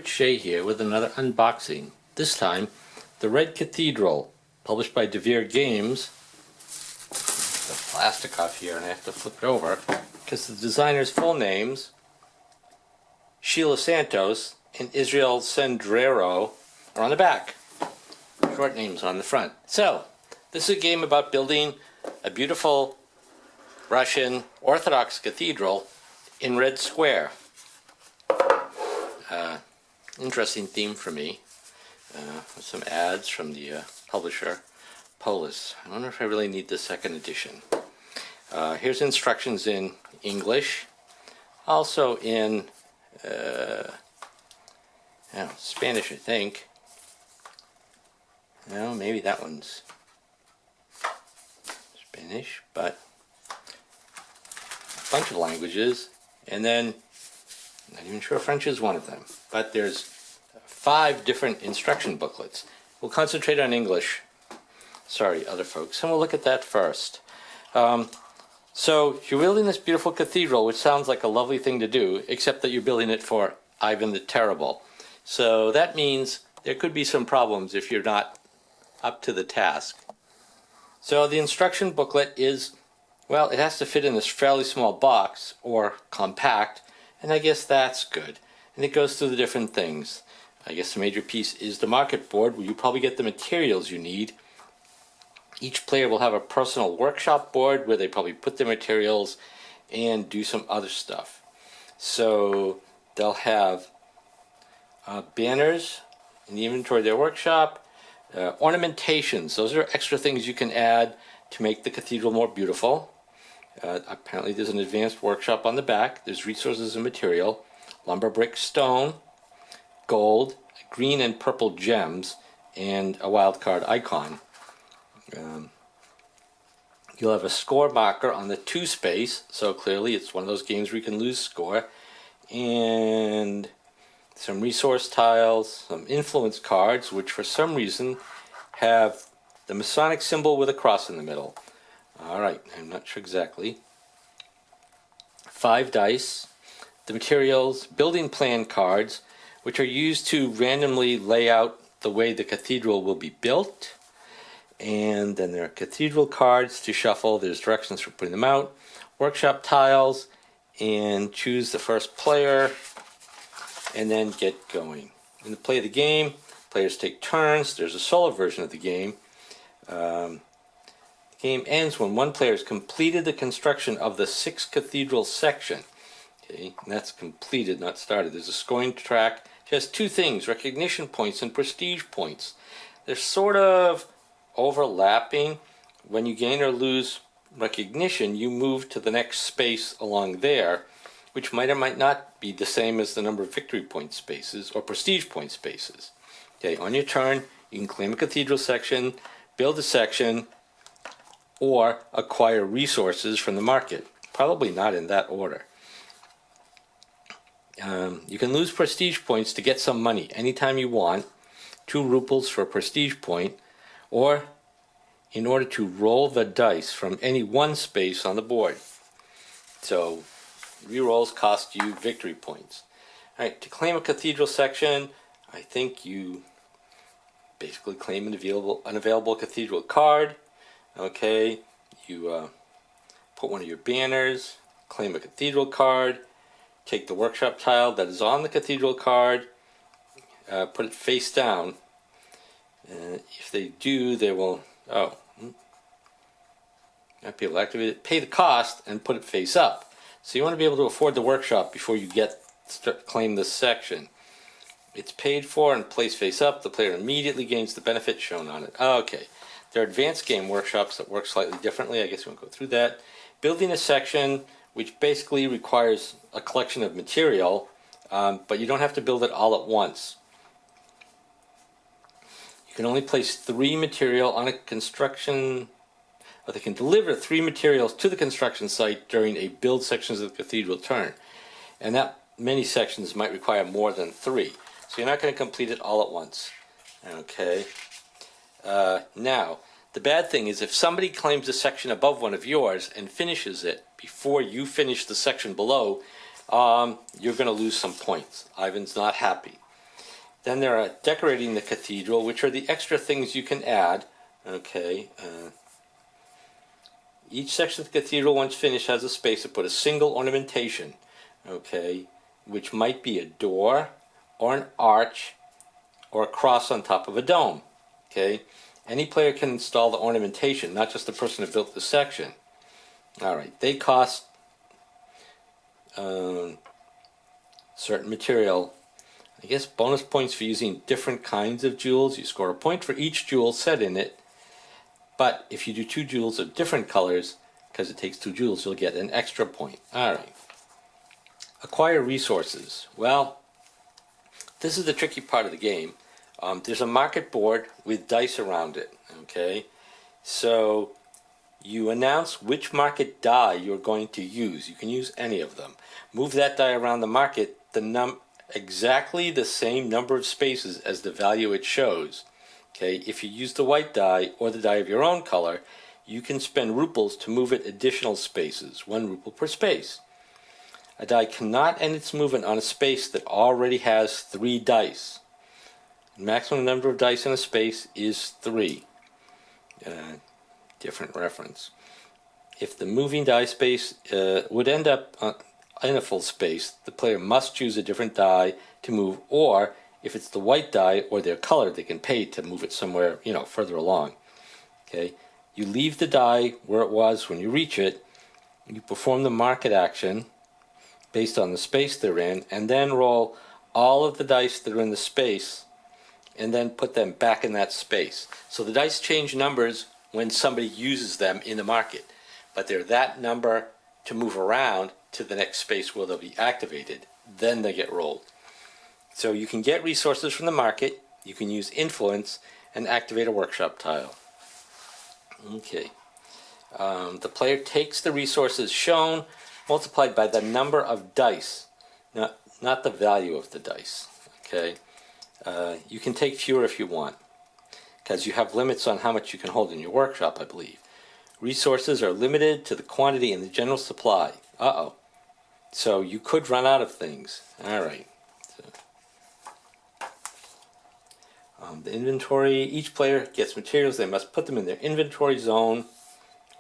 Shei here with another unboxing. This time, the Red Cathedral, published by Devir Games. The plastic off here and I have to flip it over because the designer's full names, Sheila Santos and Israel Sendrero, are on the back. Short names on the front. So, this is a game about building a beautiful Russian Orthodox cathedral in Red Square. Interesting theme for me. With some ads from the publisher, Polis. I wonder if I really need the second edition. Here's instructions in English. Also in Spanish, I think. No, maybe that one's Spanish, but a bunch of languages. And then, I'm not even sure French is one of them. But there's 5 different instruction booklets. We'll concentrate on English. Sorry, other folks. And we'll look at that first. So you're building this beautiful cathedral, which sounds like a lovely thing to do, except that you're building it for Ivan the Terrible. So that means there could be some problems if you're not up to the task. So the instruction booklet is, well, it has to fit in this fairly small box, or compact, and I guess that's good. And it goes through the different things. I guess the major piece is the market board, where you probably get the materials you need. Each player will have a personal workshop board where they probably put their materials and do some other stuff. So they'll have banners in the inventory of their workshop, ornamentations. Those are extra things you can add to make the cathedral more beautiful. Apparently there's an advanced workshop on the back. There's resources and material, lumber, brick, stone, gold, green and purple gems, and a wildcard icon. You'll have a score marker on the 2 space, so clearly it's one of those games where you can lose score, and some resource tiles, some influence cards, which for some reason have the Masonic symbol with a cross in the middle. Alright, I'm not sure exactly. 5 dice, the materials, building plan cards, which are used to randomly lay out the way the cathedral will be built. And then there are cathedral cards to shuffle. There's directions for putting them out. Workshop tiles, and choose the first player, and then get going. In the play of the game, players take turns. There's a solo version of the game. The game ends when one player has completed the construction of the 6th cathedral section. Okay, and that's completed, not started. There's a scoring track. It has 2 things, recognition points and prestige points. They're sort of overlapping. When you gain or lose recognition, you move to the next space along there, which might or might not be the same as the number of victory point spaces or prestige point spaces. Okay, on your turn, you can claim a cathedral section, build a section, or acquire resources from the market. Probably not in that order. You can lose prestige points to get some money anytime you want, 2 ruples for a prestige point, or in order to roll the dice from any one space on the board. So rerolls cost you victory points. Alright, to claim a cathedral section, I think you basically claim an unavailable cathedral card. Okay, you put one of your banners, claim a cathedral card, take the workshop tile that is on the cathedral card, put it face down. If they do, they will not be able to activate it. Pay the cost and put it face up. So you want to be able to afford the workshop before you claim this section. It's paid for and placed face up. The player immediately gains the benefit shown on it. Okay. There are advanced game workshops that work slightly differently. I guess we won't go through that. Building a section, which basically requires a collection of material, but you don't have to build it all at once. You can only place 3 material on a construction, or they can deliver 3 materials to the construction site during a build sections of the cathedral turn. And that many sections might require more than 3. So you're not going to complete it all at once. Okay. Now, the bad thing is if somebody claims a section above one of yours and finishes it before you finish the section below, you're going to lose some points. Ivan's not happy. Then there are decorating the cathedral, which are the extra things you can add. Okay. Each section of the cathedral, once finished, has a space to put a single ornamentation. Okay, which might be a door, or an arch, or a cross on top of a dome. Okay, any player can install the ornamentation, not just the person who built the section. All right, they cost certain material. I guess bonus points for using different kinds of jewels. You score a point for each jewel set in it. But if you do 2 jewels of different colors, because it takes 2 jewels, you'll get an extra point. All right. Acquire resources. Well, this is the tricky part of the game. There's a market board with dice around it. Okay, so you announce which market die you're going to use. You can use any of them. Move that die around the market exactly the same number of spaces as the value it shows. Okay, if you use the white die or the die of your own color, you can spend ruples to move it additional spaces, 1 ruple per space. A die cannot end its movement on a space that already has 3 dice. The maximum number of dice in a space is 3. Different reference. If the moving die space would end up in a full space, the player must choose a different die to move, or if it's the white die or their color, they can pay to move it somewhere, further along. Okay, you leave the die where it was when you reach it. You perform the market action based on the space they're in, and then roll all of the dice that are in the space, and then put them back in that space. So the dice change numbers when somebody uses them in the market, but they're that number to move around to the next space where they'll be activated. Then they get rolled. So you can get resources from the market, you can use influence, and activate a workshop tile. Okay. The player takes the resources shown, multiplied by the number of dice, not the value of the dice. Okay. You can take fewer if you want, because you have limits on how much you can hold in your workshop, I believe. Resources are limited to the quantity in the general supply. Uh-oh. So you could run out of things. All right. The inventory, each player gets materials. They must put them in their inventory zone,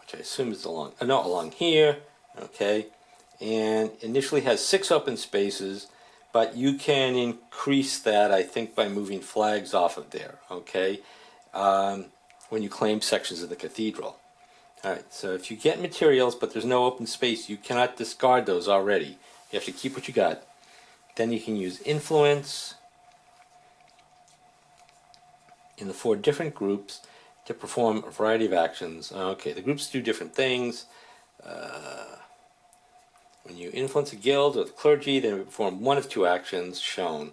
which I assume is along here. Okay. And initially has 6 open spaces, but you can increase that, I think, by moving flags off of there. Okay. When you claim sections of the cathedral. Alright, so if you get materials but there's no open space, you cannot discard those already. You have to keep what you got. Then you can use influence in the 4 different groups to perform a variety of actions. Okay, the groups do different things. When you influence a guild or the clergy, they perform one of 2 actions shown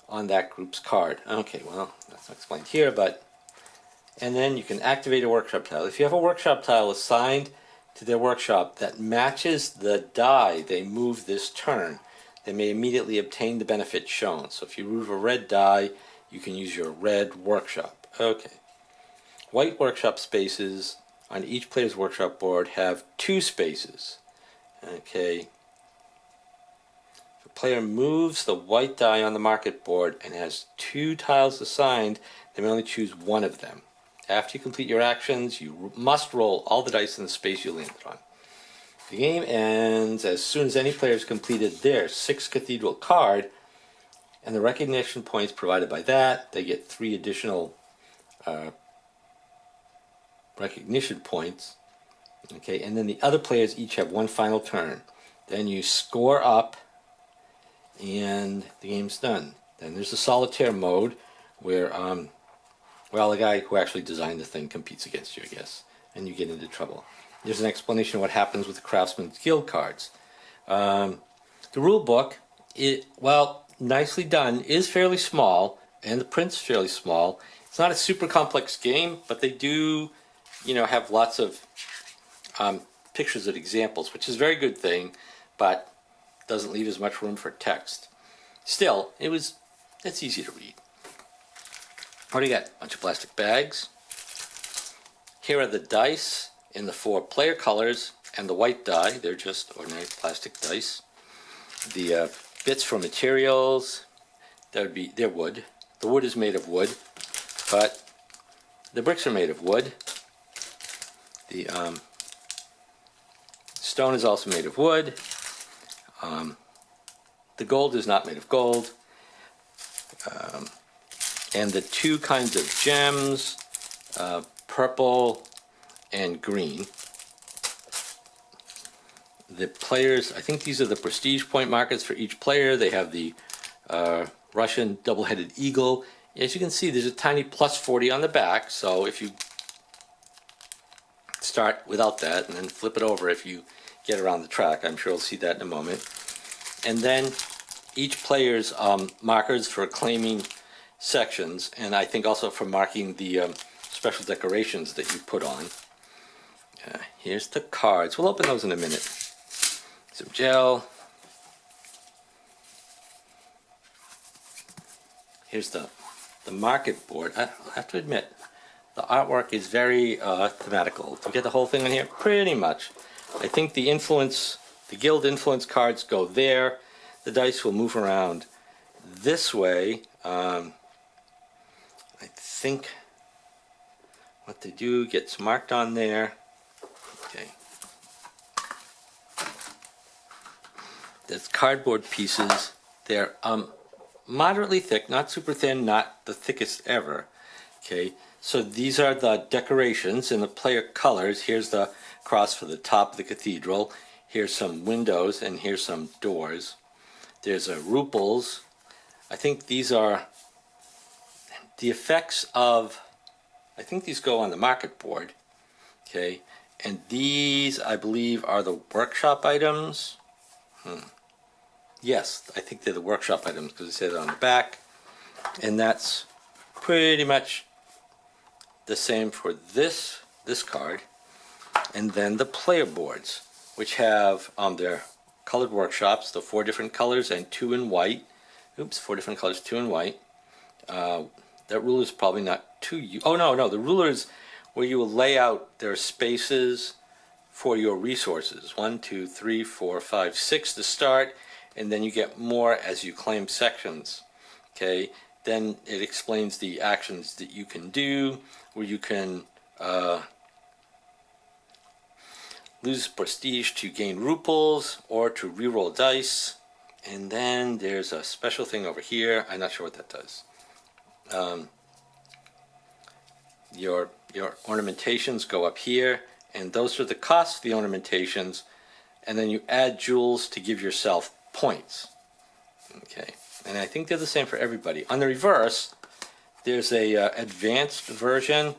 on that group's card. Okay, well, that's not explained here, but... And then you can activate a workshop tile. If you have a workshop tile assigned to their workshop that matches the die they move this turn, they may immediately obtain the benefit shown. So if you move a red die, you can use your red workshop. Okay. White workshop spaces on each player's workshop board have 2 spaces. Okay. If a player moves the white die on the market board and has 2 tiles assigned, they may only choose one of them. After you complete your actions, you must roll all the dice in the space you landed on. The game ends as soon as any player has completed their 6th cathedral card, and the recognition points provided by that, they get 3 additional recognition points. Okay, and then the other players each have 1 final turn. Then you score up, and the game's done. Then there's the Solitaire Mode, where well, the guy who actually designed the thing competes against you, I guess, and you get into trouble. There's an explanation of what happens with the Craftsman's Guild cards. The rule book, well, nicely done, is fairly small, and the print's fairly small. It's not a super complex game, but they do, have lots of pictures and examples, which is a very good thing, but doesn't leave as much room for text. Still, it's easy to read. What do you got? A bunch of plastic bags. Here are the dice in the 4 player colors and the white die. They're just ordinary plastic dice. The bits for materials, That would be, they're wood. The wood is made of wood, but the bricks are made of wood. The stone is also made of wood. The gold is not made of gold. And the two kinds of gems, purple and green. The players, I think these are the prestige point markers for each player. They have the Russian double-headed eagle. As you can see, there's a tiny plus 40 on the back, so if you start without that and then flip it over if you get around the track, I'm sure we'll see that in a moment. And then each player's markers for claiming sections, and I think also for marking the special decorations that you put on. Here's the cards. We'll open those in a minute. Some gel. Here's the market board. I have to admit, the artwork is very thematical. Do you get the whole thing on here? Pretty much. I think the guild influence cards go there. The dice will move around this way. I think what they do gets marked on there. Okay. There's cardboard pieces. They're moderately thick, not super thin, not the thickest ever. Okay, so these are the decorations and the player colors. Here's the cross for the top of the cathedral. Here's some windows and here's some doors. There's ruples. I think these are the effects of, I think these go on the market board. Okay, and these I believe are the workshop items. Yes, I think they're the workshop items because it says on the back. And that's pretty much the same for this card. And then the player boards, which have their colored workshops, the 4 different colors and 2 in white. Oops, 4 different colors, 2 in white. That ruler is probably not too... Oh, no, the ruler is where you will lay out their spaces for your resources. 1, 2, 3, 4, 5, 6 to start. And then you get more as you claim sections. Okay, then it explains the actions that you can do, where you can lose prestige to gain ruples or to reroll dice. And then there's a special thing over here. I'm not sure what that does. Your ornamentations go up here, and those are the costs of the ornamentations. And then you add jewels to give yourself points. Okay, and I think they're the same for everybody. On the reverse, there's a advanced version.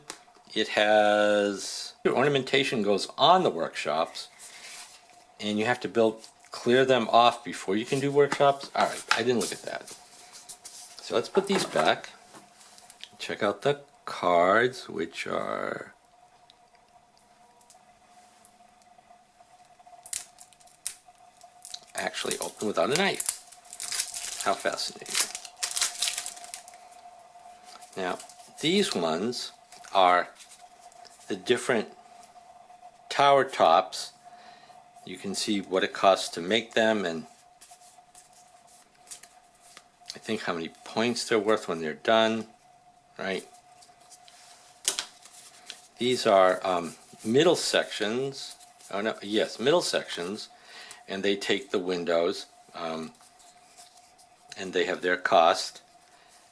It has your ornamentation goes on the workshops, and you have to clear them off before you can do workshops. All right, I didn't look at that. So let's put these back. Check out the cards, which are actually open without a knife. How fascinating. Now, these ones are the different tower tops. You can see what it costs to make them, and I think how many points they're worth when they're done, right? These are middle sections. Oh no, yes, middle sections. And they take the windows, and they have their cost.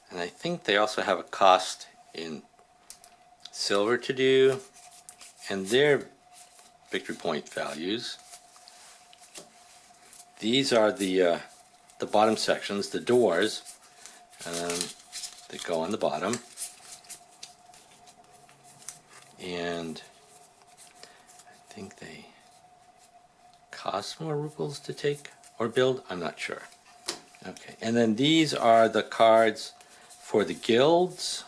And I think they also have a cost in silver to do, and their victory point values. These are the bottom sections, the doors that go on the bottom. And I think they cost more ruples to take or build? I'm not sure. Okay, and then these are the cards for the guilds.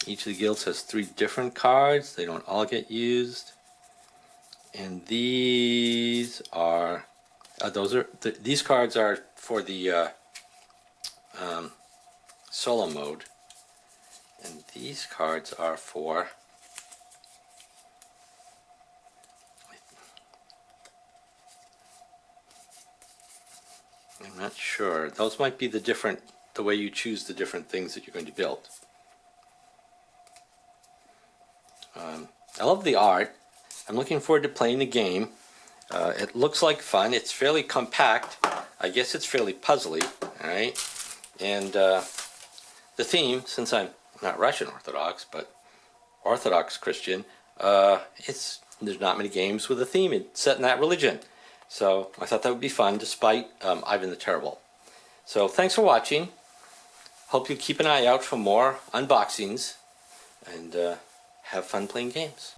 Each of the guilds has 3 different cards. They don't all get used. And these are these cards are for the solo mode, and these cards are for I'm I'm not sure. Those might be the way you choose the different things that you're going to build. I love the art. I'm looking forward to playing the game. It looks like fun. It's fairly compact. I guess it's fairly puzzly. All right, and the theme, since I'm not Russian Orthodox but Orthodox Christian, there's not many games with a theme set in that religion. So I thought that would be fun, despite Ivan the Terrible. So thanks for watching. Hope you keep an eye out for more unboxings, and have fun playing games.